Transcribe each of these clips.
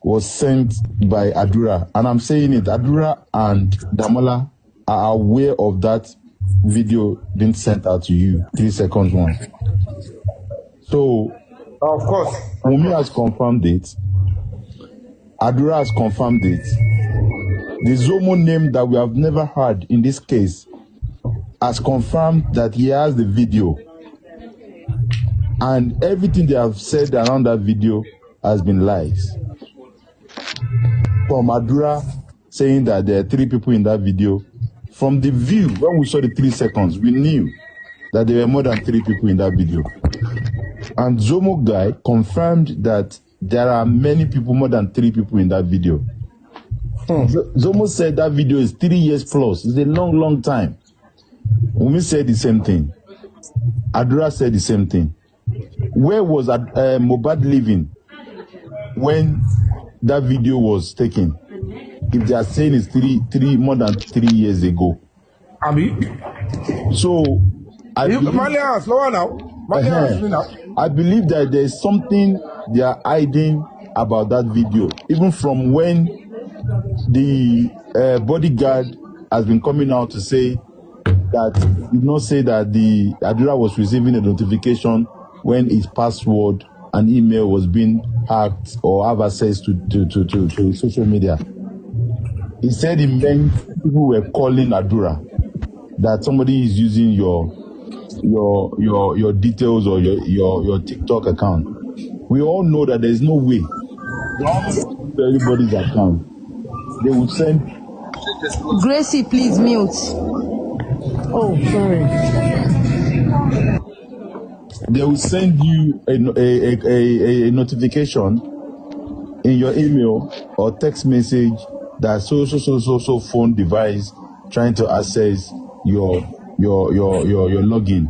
was sent by Adura. And I'm saying it, Adura and Damola are aware of that video being sent out to you, 3 seconds one. So, of course, Wummi has confirmed it. Adura has confirmed it. The Zomo name that we have never heard in this case has confirmed that he has the video. And everything they have said around that video has been lies. From Adura saying that there are 3 people in that video. From the view, when we saw the 3 seconds, we knew that there were more than 3 people in that video. And Zomo guy confirmed that there are many people, more than 3 people in that video. Zomo said that video is 3 years plus. It's a long, long time. Wummi said the same thing. Adura said the same thing. Where was Mohbad living when that video was taken? If they are saying it's more than 3 years ago. So I believe that there is something they are hiding about that video. Even from when the bodyguard has been coming out to say that, did not say that the Adura was receiving a notification when his password and email was being hacked or have access to social media. He said it meant people were calling Adura that somebody is using your details or your TikTok account. We all know that there is no way everybody's account. They would send. Gracie, please mute. Oh, sorry. They will send you a notification in your email or text message that so phone device trying to access your login,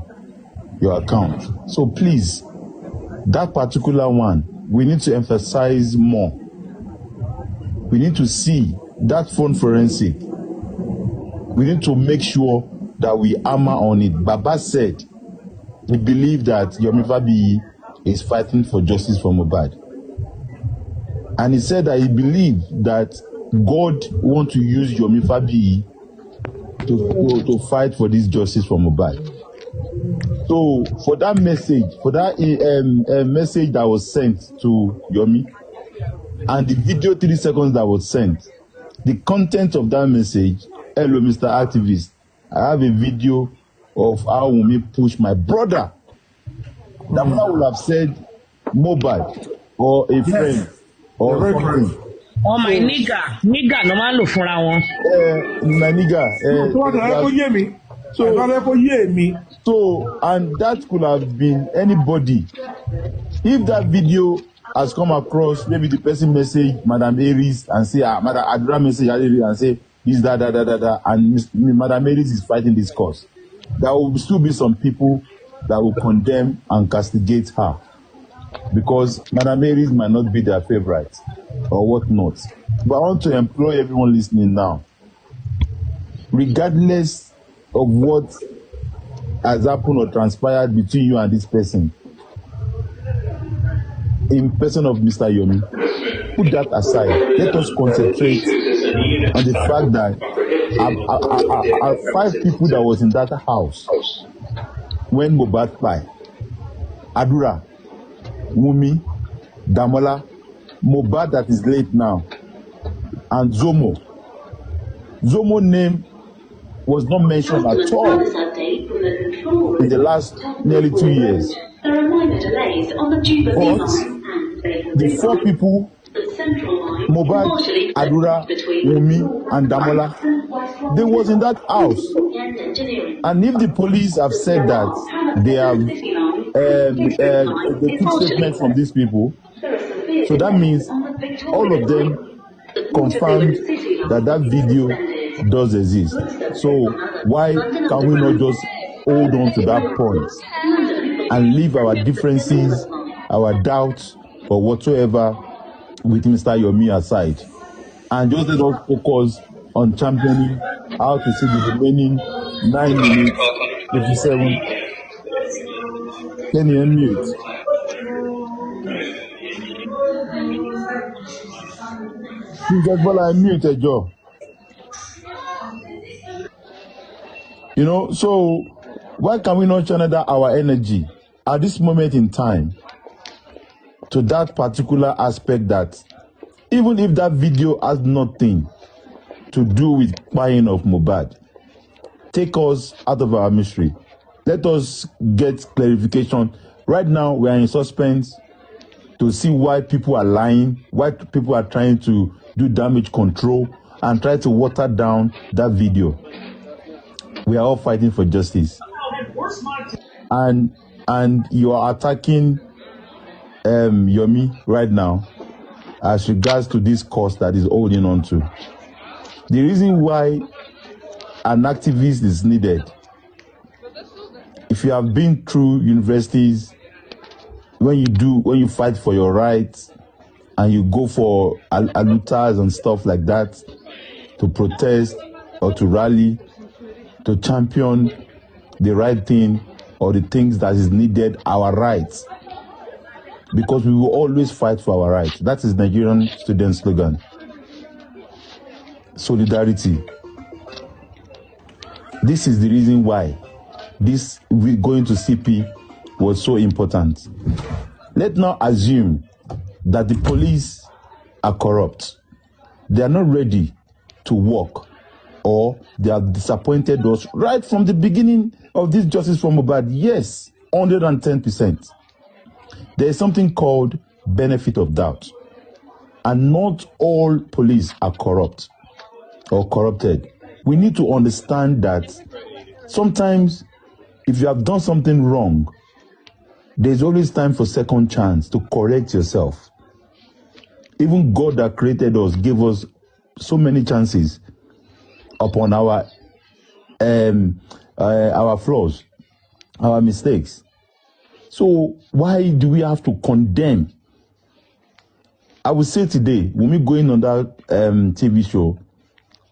your account. So please, that particular one, we need to emphasize more. We need to see that phone forensic. We need to make sure that we hammer on it. Baba said he believed that Yomi Fabiyi is fighting for justice for Mohbad. And he said that he believed that God wants to use Yomi Fabiyi to fight for this justice for Mohbad. So for that message, message that was sent to Yomi, and the video 3 seconds that was sent, the content of that message, hello Mr. Activist, I have a video of how Wummi pushed my brother. That man would have said Mohbad or a friend or something. Oh my nigga no man look for that one. My nigga. So and that could have been anybody. If that video has come across, maybe the person message Madam Aries and say, Madam Adura message Aries and say this and Madam Aries is fighting this cause. There will still be some people that will condemn and castigate her because Madam Aries might not be their favorite or whatnot. But I want to employ everyone listening now. Regardless of what has happened or transpired between you and this person, in person of Mr. Yomi, put that aside. Let us concentrate on the fact that 5 people that was in that house when Mohbad died: Adura, Wummi, Damola, Mohbad that is late now, and Zomo. Zomo name was not mentioned at all in the last nearly 2 years. But the 4 people, Mohbad, Adura, Wummi, and Damola, they was in that house. And if the police have said that they have they took statement from these people, so that means all of them confirmed that that video does exist. So why can we not just hold on to that point and leave our differences, our doubts, or whatsoever with Mr. Yomi aside, and just let us focus on championing how to see the remaining 9 minutes 57. Can you unmute? Just I mute a job. You know, so why can we not channel that our energy at this moment in time to that particular aspect that even if that video has nothing to do with buying of Mohbad, take us out of our mystery. Let us get clarification. Right now, we are in suspense to see why people are lying, why people are trying to do damage control and try to water down that video. We are all fighting for justice. And you are attacking Yomi right now as regards to this cause that is holding on to. The reason why an activist is needed, if you have been through universities, when you fight for your rights and you go for alutas and stuff like that to protest or to rally, to champion the right thing or the things that is needed, our rights. Because we will always fight for our rights. That is Nigerian student slogan. Solidarity. This is the reason why this going to CP was so important. Let's now assume that the police are corrupt. They are not ready to work, or they have disappointed us right from the beginning of this justice for Mohbad. Yes, 110%. There is something called benefit of doubt. And not all police are corrupt or corrupted. We need to understand that sometimes if you have done something wrong, there's always time for second chance to correct yourself. Even God that created us gave us so many chances upon our flaws, our mistakes. So why do we have to condemn? I would say today, when we going on that TV show,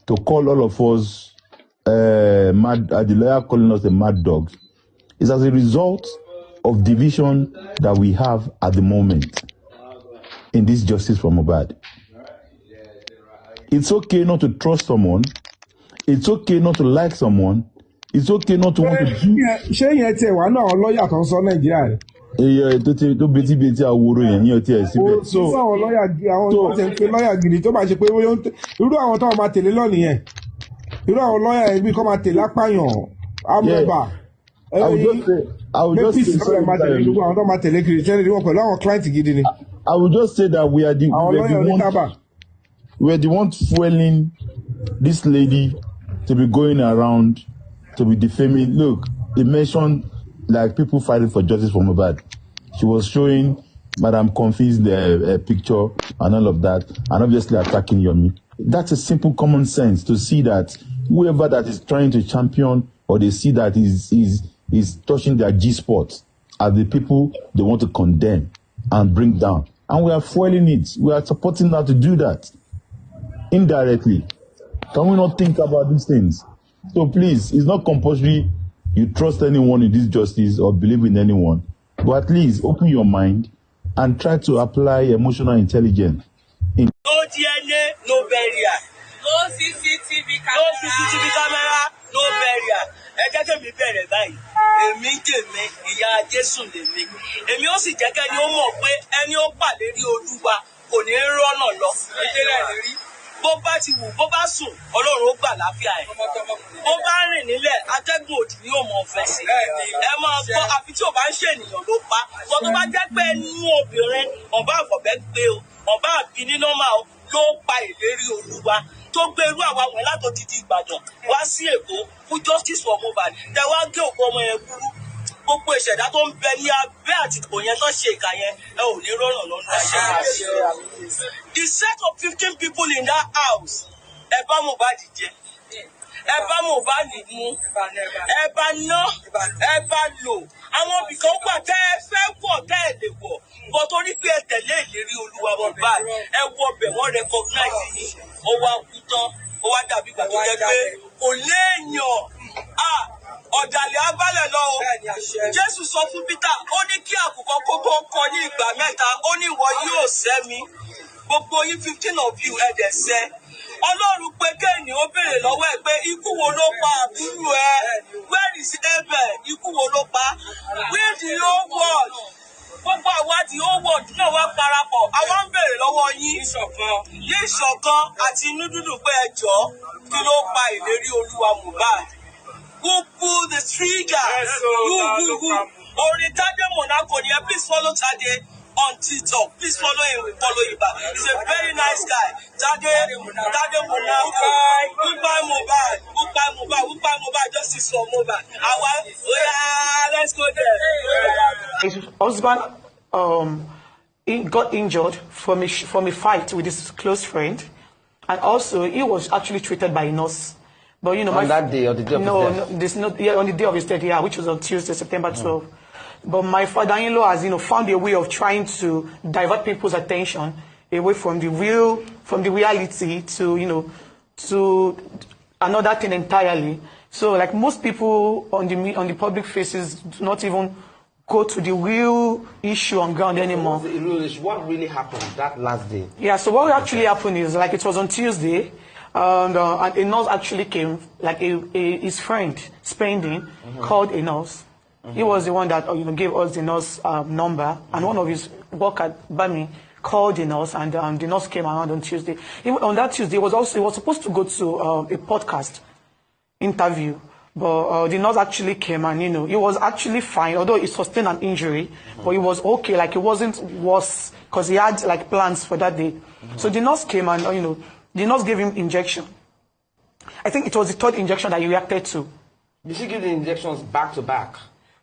to call all of us mad, the lawyer calling us the mad dogs, is as a result of division that we have at the moment in this justice for Mohbad. It's okay not to trust someone. It's okay not to like someone. It's okay not to want to do. Ṣé yẹn tiẹ̀ wá náà lọ́ọ̀yà kan sọ Nàìjíríà rẹ̀? Tó betí àwòrán yẹn tiẹ̀ síbẹ̀. So àwọn lọ́ọ̀yà àwọn tó ti ń pe lọ́ọ̀yà gidi tó bá ṣe pé irú àwọn tó máa tẹ̀lé lọ́nìí yẹn. Irú àwọn lọ́ọ̀yà yẹn bí kò máa tẹ̀lé apáyàn amúrẹ́bà. I would just say that we are the one fueling this lady to be going around to be defaming. Look, they mentioned like people fighting for justice for Mohbad. She was showing Madam Confused the picture and all of that, and obviously attacking Yomi. That's a simple common sense to see that whoever that is trying to champion, or they see that is touching their G-spot, are the people they want to condemn and bring down. And we are fueling it. We are supporting her to do that indirectly. Can we not think about these things? So please, it's not compulsory you trust anyone in this justice or believe in anyone, but at least open your mind and try to apply emotional intelligence. No DNA, no barrier. No CCTV camera, no barrier. Ẹ jẹ́ kí mi bẹ̀rẹ̀ báyìí. Èmi ń jèmi, ìyá Jésù lèmi. Èmi ó sì jẹ́ kẹ́ni ó mọ̀ pé ẹni ó pàdé rí Olúwa kò ní rọ́nà lọ. Ìdílé rẹ̀ rí. Bó bá ti wù, bó bá sùn, Ọlọ́run ó gbà láfíà ẹ̀. Bó bá rìn nílẹ̀, atẹ́gùn òdì ni yóò mọ̀ fẹ́ sí. Ẹ máa gbọ́, àfi tí ò bá ń ṣènìyàn ló pa. Bọ́ tó bá jẹ́ pé ẹnu obìnrin, ọ̀bá àfọ̀bẹ́ gbé o, ọ̀bá àbí ní nọ́mà o, ló pa ìlérí Olúwa. Tó gbé irú àwa wọ̀nyí látòdìdí Ìbàdàn wá sí Èkó fún justice for Mohbad. Tẹ wá gé òkú ọmọ yẹn kúrú. Gbogbo ìṣẹ̀dá tó ń bẹ ní abẹ́ àtìkò yẹn tó ṣe ìkà yẹn, ẹ ò ní rọ́nà lọ́nà àṣẹ. The set of 15 people in that house, ẹ bá Mohbad jẹ, ẹ bá Mohbad mú, ẹ bá ná, ẹ bá lò. Àwọn ibìkan wà tẹ́ ẹ fẹ́ wọ̀ tẹ́ ẹ lè wọ̀. Bọ́ torí pé ẹ tẹ̀lé ìlérí Olúwa Mohbad, ẹ wọ ọbẹ̀ wọ́n recognize yìí. Ó wá kú tán, ó wá dàbí ìgbà tó jẹ́ pé kò léèyàn. Ọ̀dàlẹ̀ abálẹ̀ lọ o. Jésù sọ fún Peter, ó ní kí àkùkọ kó tó kọ ní ìgbà mẹ́ta, ó ní ìwọ yóò sẹ́ mi. gbogbo yín 15 of you ẹ̀dẹ̀ sẹ́ ọlọ́run pé kéènì ó béèrè lọ́wọ́ ẹ̀ pé ikú wo ló pa àbúrò ẹ̀ where is Abel ikú wo ló pa where the whole world gbogbo àwádìí ó wọ̀ náà wá parapọ̀ àwọn ń béèrè lọ́wọ́ yín ní ìṣọ̀kan àti inú dúdú pé ẹ jọ̀ọ́ kí ló pa ìlérí olúwa Mohbad who pull the trigger who orin Tade Monaco ni ẹ please follow Tade on TikTok. Please follow him. We follow him back. He's a very nice guy. Tade Monaco. Goodbye Mohbad. Goodbye Mohbad. Justice for Mohbad. Let's go there. His husband he got injured from a fight with his close friend, and also he was actually treated by a nurse. But you know, on that day or the day of his death? On the day of his death, yeah, which was on Tuesday, September 12th. But my father-in-law has, found a way of trying to divert people's attention away from the reality to, to another thing entirely. So, like most people on the public faces do not even go to the real issue on ground anymore. What really happened that last day? Yeah. So what actually happened is, like, it was on Tuesday, and a nurse actually came, like his friend, Spending, called a nurse. He was the one that gave us the nurse number, and one of his workers, Bami, called the nurse, and the nurse came around on Tuesday. On that Tuesday, he was supposed to go to a podcast interview, but the nurse actually came, and he was actually fine, although he sustained an injury, but he was okay, like it wasn't worse, because he had like plans for that day. So the nurse came, and the nurse gave him injection. I think it was the third injection that he reacted to. Did she give the injections back to back?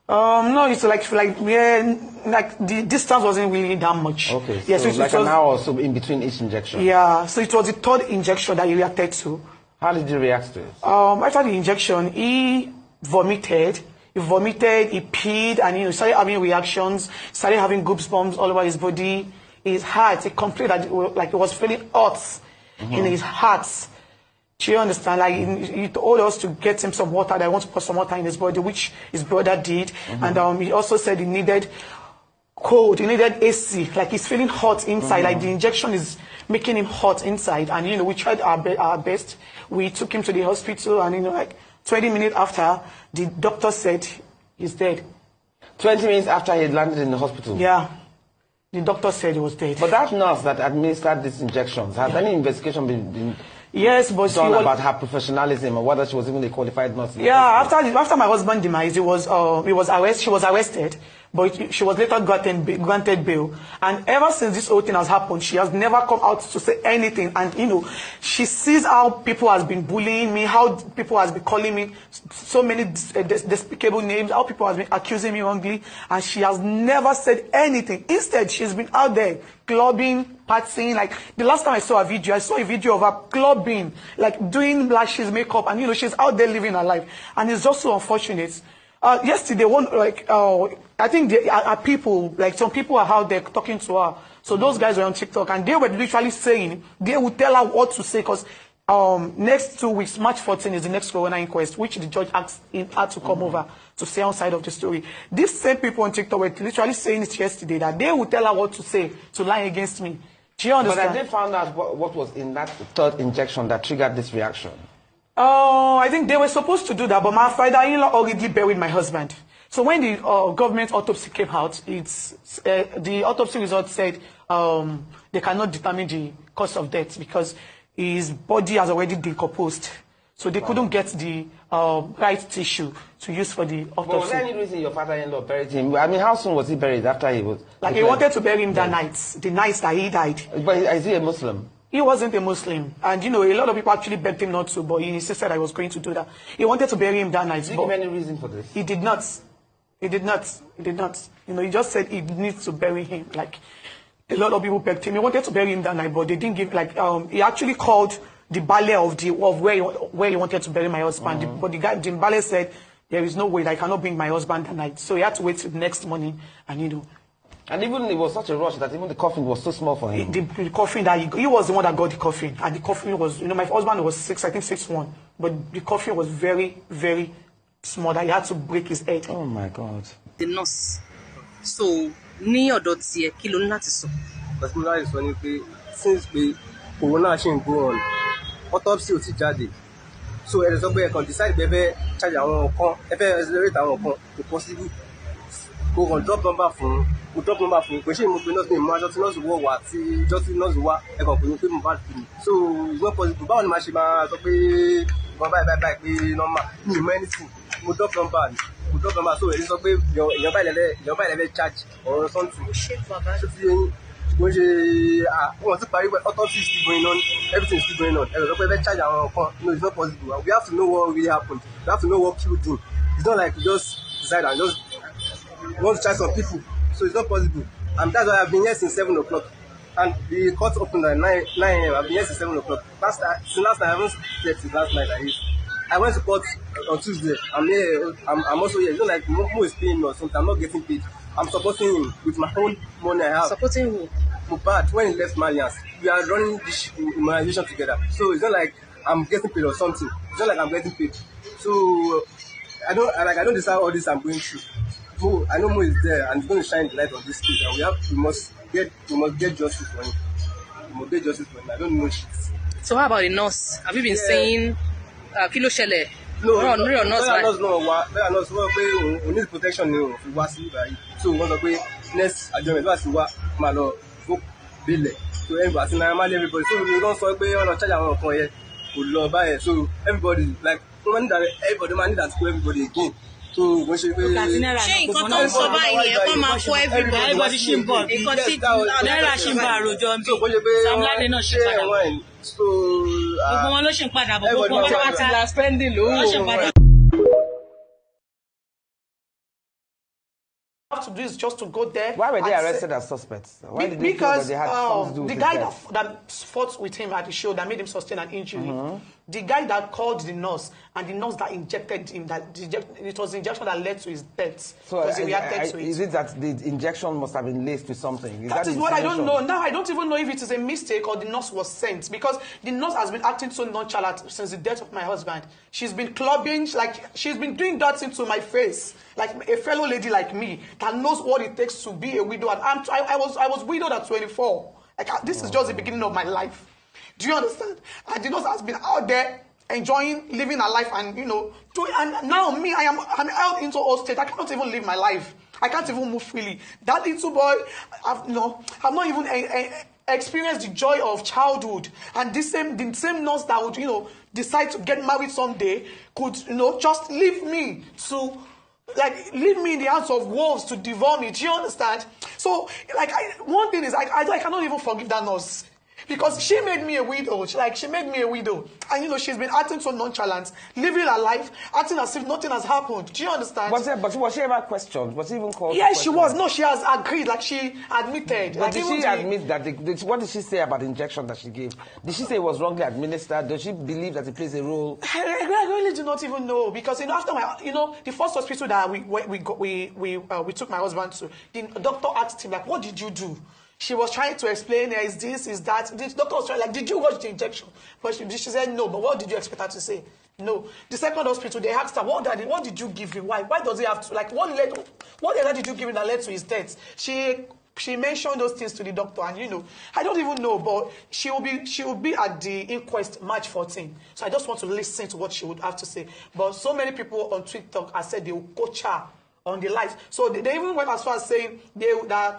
No, it's like the distance wasn't really that much. Okay, so yeah, so like an hour or so in between each injection. Yeah, so it was the third injection that he reacted to. How did he react to it? After the injection, he vomited. He peed, and he started having reactions, started having goosebumps all over his body. His heart, he complained that it was feeling hot in his heart. Do you understand? Like, he told us to get him some water, that I want to put some water in his body, which his brother did. And he also said he needed cold, he needed AC, like he's feeling hot inside, like the injection is making him hot inside. And, we tried our best. We took him to the hospital, and, like 20 minutes after, the doctor said he's dead. 20 minutes after he had landed in the hospital? Yeah. The doctor said he was dead. But that nurse that administered these injections, has any investigation been yes, but done about her professionalism, or whether she was even a qualified nurse? Yeah, after my husband's demise, she was arrested, but she was later granted bail. And ever since this whole thing has happened, she has never come out to say anything. And she sees how people has been bullying me, how people has been calling me so many despicable names, how people has been accusing me wrongly, and she has never said anything. Instead, she's been out there clubbing, partying. Like the last time I saw a video of her clubbing, like doing lashes, makeup, and she's out there living her life. And it's just so unfortunate. Yesterday, I think people, like some people are out there talking to her. So those guys were on TikTok, and they were literally saying, they would tell her what to say, because next 2 weeks, March 14 is the next coroner inquest, which the judge asked her to come over to say on side of the story. These same people on TikTok were literally saying it yesterday, that they would tell her what to say to lie against me. Do you understand? But I did find out what was in that third injection that triggered this reaction. I think they were supposed to do that, but my father-in-law already buried my husband. So when the government autopsy came out, the autopsy result said they cannot determine the cause of death because his body has already decomposed. So they couldn't get the right tissue to use for the autopsy. But was there any reason your father-in-law buried him? I mean, how soon was he buried after he was... Like, he wanted to bury him that night, the night that he died. But is he a Muslim? He wasn't a Muslim. And, a lot of people actually begged him not to, but he insisted I was going to do that. He wanted to bury him that night. Did he give any reason for this? He did not. He did not. He did not. He just said he needs to bury him. Like, a lot of people begged him. He wanted to bury him that night, but they didn't give, he actually called the Bale of where he wanted to bury my husband. But the Bale said, there is no way that I cannot bring my husband that night. So he had to wait till the next morning, and, And even it was such a rush that even the coffin was so small for him. The coffin that he was the one that got the coffin, and the coffin was, my husband was 6'1", but the coffin was very, very small that he had to break his head. Oh my God. The nurse. So, ní ọ̀dọ̀ tiẹ̀ kí ló ní láti sọ. Particularly sọ ni pé since the corona ṣì ń go on autopsy ò ti jáde so ẹ lè sọ pé ẹ kàn decide pé ẹ fẹ́ charge àwọn kan ẹ fẹ́ accelerate àwọn kan kò possible kò kàn drop number fún pé ṣé mo pe nurse ní ìmọ̀ aṣọ tí nurse wọ̀ wá tí ìjọ tí nurse wá ẹ kàn pè mí pé Mohbad kì í so it's not possible báwo ni màá ṣe máa sọ pé ìbọn báyìí pé normal ní ìmọ̀ anything mo drop number so èyí sọ pé èèyàn báyìí lẹ́fẹ̀ẹ́ charge or something ṣé ti yẹn wọ́n ṣe wọ́n ti parí autopsy is still going on everything is still going on ẹ̀rọ sọ pé ẹ fẹ́ charge àwọn kan no it's not possible we have to know what really happened we have to know what killed him it's not like we just decide and just want to charge some people so it's not possible and that's why I've been here since 7 o'clock and the court opened at 9 a.m. I've been here since 7 o'clock last night I haven't slept since last night I went to court on Tuesday I'm here I'm also here it's not like Mo is paying me or something I'm not getting paid I'm supporting him with my own money I have. Supporting who? Mohbad, when he left Malians, we are running this immunization together. So it's not like I'm getting paid or something. It's not like I'm getting paid. So I don't deserve all this I'm going through. Mo, I know Mo is there and he's going to shine the light on this case and we must get justice for him. We must get justice for him. I don't know shit. So how about the nurse? Have you been saying kilo shele? No, bẹ́ẹ̀ nurse wọ́n pé òun need protection ni òun fi wá sí ìbáyìí so wọ́n sọ pé next adjournment wá sí wá máa lọ fún bílẹ̀ so everybody àti náírà máa lé everybody so wọ́n sọ pé wọ́n lọ charge àwọn nǹkan yẹn kò lọ báyẹn so everybody like wọ́n need that everybody máa need that to everybody again so wọ́n ṣe pé. ṣé nǹkan tó ń sọ báyìí yẹn kọ́ máa fọ́ everybody ṣì ń bọ̀ nǹkan tí náírà ṣì ń bá àròjọ ń bí Samlade náà ṣì padà bọ̀ gbogbo wọn ló ṣì ń padà bọ̀ gbogbo wọn pátá spending ló ṣì ń padà. To do is just to go there. Why were they arrested as suspects? Why did they because they had something to do with the guy that fought with him at the show that made him sustain an injury, the guy that called the nurse and the nurse that injected him, it was the injection that led to his death. So he reacted to it. Is it that the injection must have been laced with something? That is what I don't know. Now I don't even know if it is a mistake or the nurse was sent because the nurse has been acting so nonchalant since the death of my husband. She's been clubbing, like she's been doing that into my face. Like a fellow lady like me that knows what it takes to be a widow, and I was widowed at 24. Like this is just the beginning of my life. Do you understand? And the nurse has been out there enjoying living her life, and and now me, I'm out into all state. I cannot even live my life. I can't even move freely. That little boy, I've not even experienced the joy of childhood, and the same nurse that would decide to get married someday could just leave me to. Like, leave me in the hands of wolves to devour me. Do you understand? So, like, one thing is, I cannot even forgive that nurse. Because she made me a widow. She made me a widow. And, she's been acting so nonchalant, living her life, acting as if nothing has happened. Do you understand? But was she ever questioned? Was she even called? Yes, she was. No, she has agreed. Like, she admitted. But did she admit that? What did she say about the injection that she gave? Did she say it was wrongly administered? Does she believe that it plays a role? I really do not even know. Because, after the first hospital that we took my husband to, the doctor asked him, like, what did you do? She was trying to explain, is this, is that. The doctor was trying, like, did you watch the injection? But she said no, but what did you expect her to say? No. The second hospital, they asked her, what did you give him? Why does he have to, like, what did you give him that led to his death? She mentioned those things to the doctor, and I don't even know, but she will be at the inquest March 14. So I just want to listen to what she would have to say. But so many people on Twitter have said they will coach her on the life. So they even went as far as saying the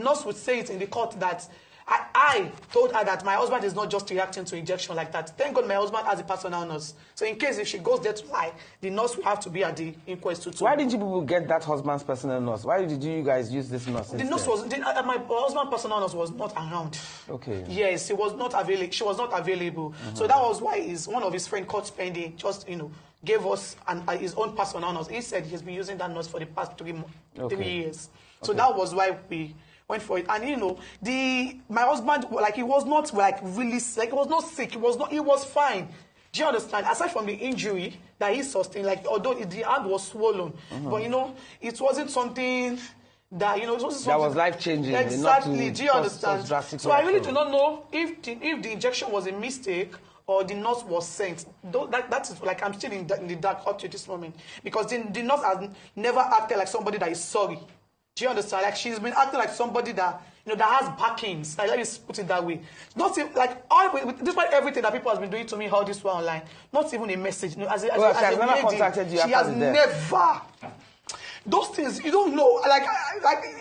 nurse would say it in the court that I told her that my husband is not just reacting to injection like that. Thank God my husband has a personal nurse. So in case if she goes there to lie, the nurse will have to be at the inquest too. Why didn't you people get that husband's personal nurse? Why did you guys use this nurse instead? The nurse was my husband's personal nurse was not around. Okay. Yes, she was not available. So that was why one of his friends caught spending just gave us his own personal nurse. He said he's been using that nurse for the past 3 years. So that was why we went for it. And my husband, like, he was not like really like, he was not sick. He was fine. Do you understand? Aside from the injury that he sustained, like, although the hand was swollen, but it wasn't something that it wasn't something that was life changing. Exactly. Do you understand? So I really do not know if the injection was a mistake or the nurse was sent. That is, like, I'm still in the dark up to this moment. Because the nurse has never acted like somebody that is sorry. Do you understand? Like, she's been acting like somebody that that has backings. Like, let me put it that way. Not even, like, despite everything that people have been doing to me all this while online, not even a message. She has never contacted you. She has never. Those things, you don't know. Like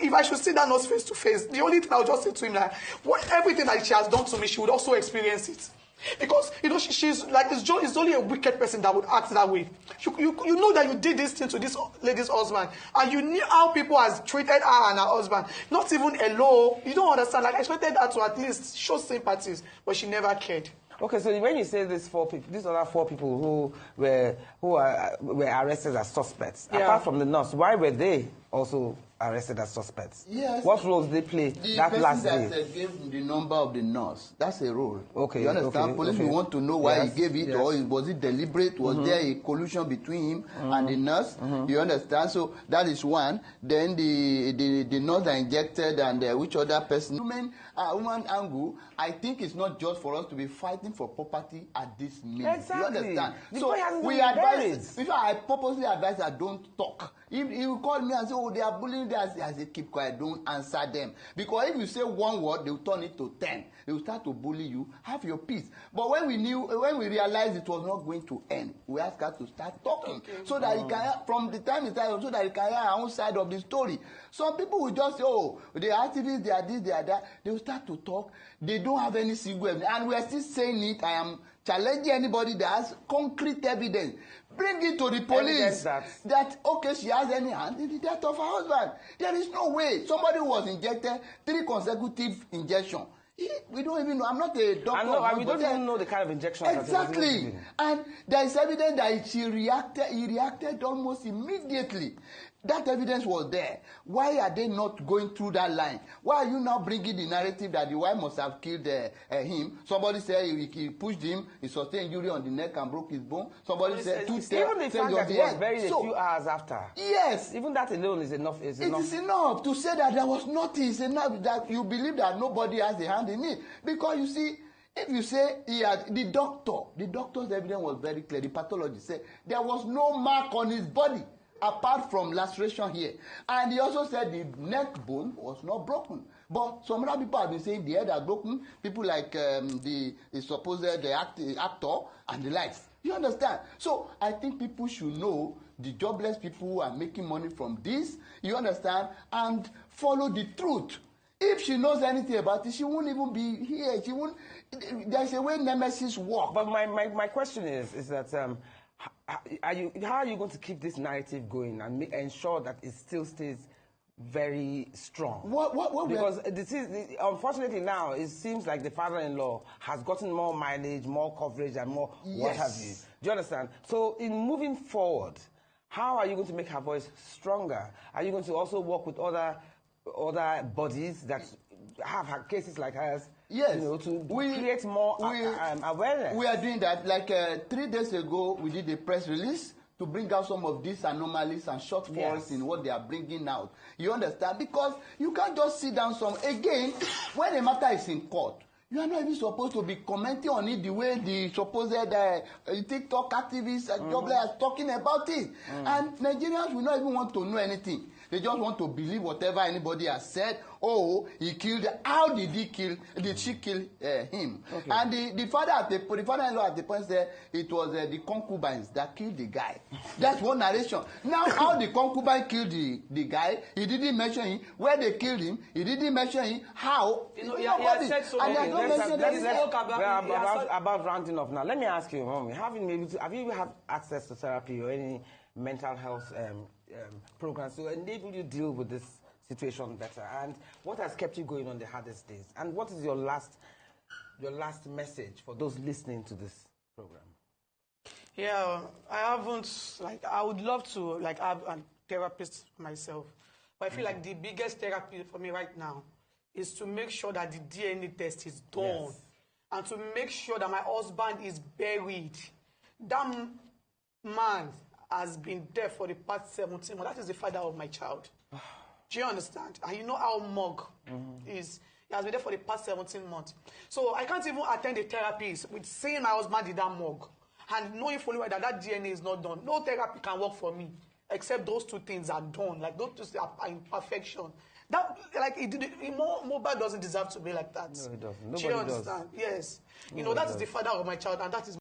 if I should see that nurse face to face, the only thing I would just say to him, like, everything that she has done to me, she would also experience it. Because, she's like, it's only a wicked person that would act that way. You know that you did this thing to this lady's husband, and you knew how people has treated her and her husband. Not even hello. You don't understand. Like, I expected her to at least show sympathies, but she never cared. Okay, so when you say these other 4 people who were arrested as suspects, apart from the nurse, why were they also arrested as suspects? Yes. What roles did they play that last day? The person that gave the number of the nurse, that's a role. Okay. You understand? Police will want to know why he gave it, or was it deliberate? Was there a collusion between him and the nurse? You understand? So that is one. Then the nurse that injected, and which other person? Woman angle, I think it's not just for us to be fighting for property at this minute. Exactly. You understand? So we advise, in fact, I purposely advise that don't talk. If you call me and say, oh, they are bullying, I say, keep quiet, don't answer them. Because if you say one word, they will turn it to 10. They will start to bully you. Have your peace. But when we realized it was not going to end, we asked her to start talking. So that it can, from the time it started, so that it can hear our own side of the story. Some people will just say, oh, they are activists, they are this, they are that. They will start to talk. They don't have any single evidence. And we are still saying it. I am challenging anybody that has concrete evidence. Bring it to the police that okay, she has any hand in the death of her husband. There is no way. Somebody was injected 3 consecutive injections. We don't even know. I'm not a doctor. We don't even know the kind of injections. Exactly. And there is evidence that he reacted almost immediately. That evidence was there. Why are they not going through that line? Why are you now bringing the narrative that the wife must have killed him? Somebody said he pushed him, he sustained injury on the neck and broke his bone. Somebody said even the fact that he was buried a few hours after. Yes. Even that alone is enough. It is enough to say that there was nothing. It's enough that you believe that nobody has a hand in it. Because you see, if you say the doctor's evidence was very clear. The pathologist said there was no mark on his body apart from laceration here. And he also said the neck bone was not broken. But some other people have been saying the head are broken. People like the supposed actor and the likes. You understand? So I think people should know the jobless people who are making money from this. You understand? And follow the truth. If she knows anything about it, she won't even be here. She won't. There's a way nemesis work. But my question is that how are you going to keep this narrative going and ensure that it still stays very strong? Because unfortunately now it seems like the father-in-law has gotten more mileage, more coverage, and more what have you. Do you understand? So in moving forward, how are you going to make her voice stronger? Are you going to also work with other bodies that have cases like hers? Yes, to create more awareness. We are doing that. Like 3 days ago, we did a press release to bring out some of these anomalies and shortfalls in what they are bringing out. You understand? Because you can't just sit down again, when a matter is in court, you are not even supposed to be commenting on it the way the supposed TikTok activists and jobless are talking about it. And Nigerians will not even want to know anything. They just want to believe whatever anybody has said. Oh, he killed. How did he kill? Did she kill him? Okay. And the father-in-law at the point said it was the concubines that killed the guy. That's one narration. Now, how the concubine killed the guy? He didn't mention him. Where they killed him? He didn't mention him. How? He said so. About rounding off now. Let me ask you, Wummi, have you had access to therapy or any mental health programs to enable you deal with this situation better? And what has kept you going on the hardest days? And what is your last message for those listening to this program? Yeah, I haven't, I would love to have a therapist myself. But I feel like the biggest therapy for me right now is to make sure that the DNA test is done. Yes. And to make sure that my husband is buried. That man has been there for the past 17 months. That is the father of my child. Do you understand? And you know how mug is. He has been there for the past 17 months. So I can't even attend a therapist with saying my husband did that mug and knowing fully well that DNA is not done. No therapy can work for me except those two things are done. Like those two are in perfection. That, like, Mohbad doesn't deserve to be like that. No, he doesn't. Do you Nobody does. understand? Yes. You Nobody know, that is does. the father of my child, and that is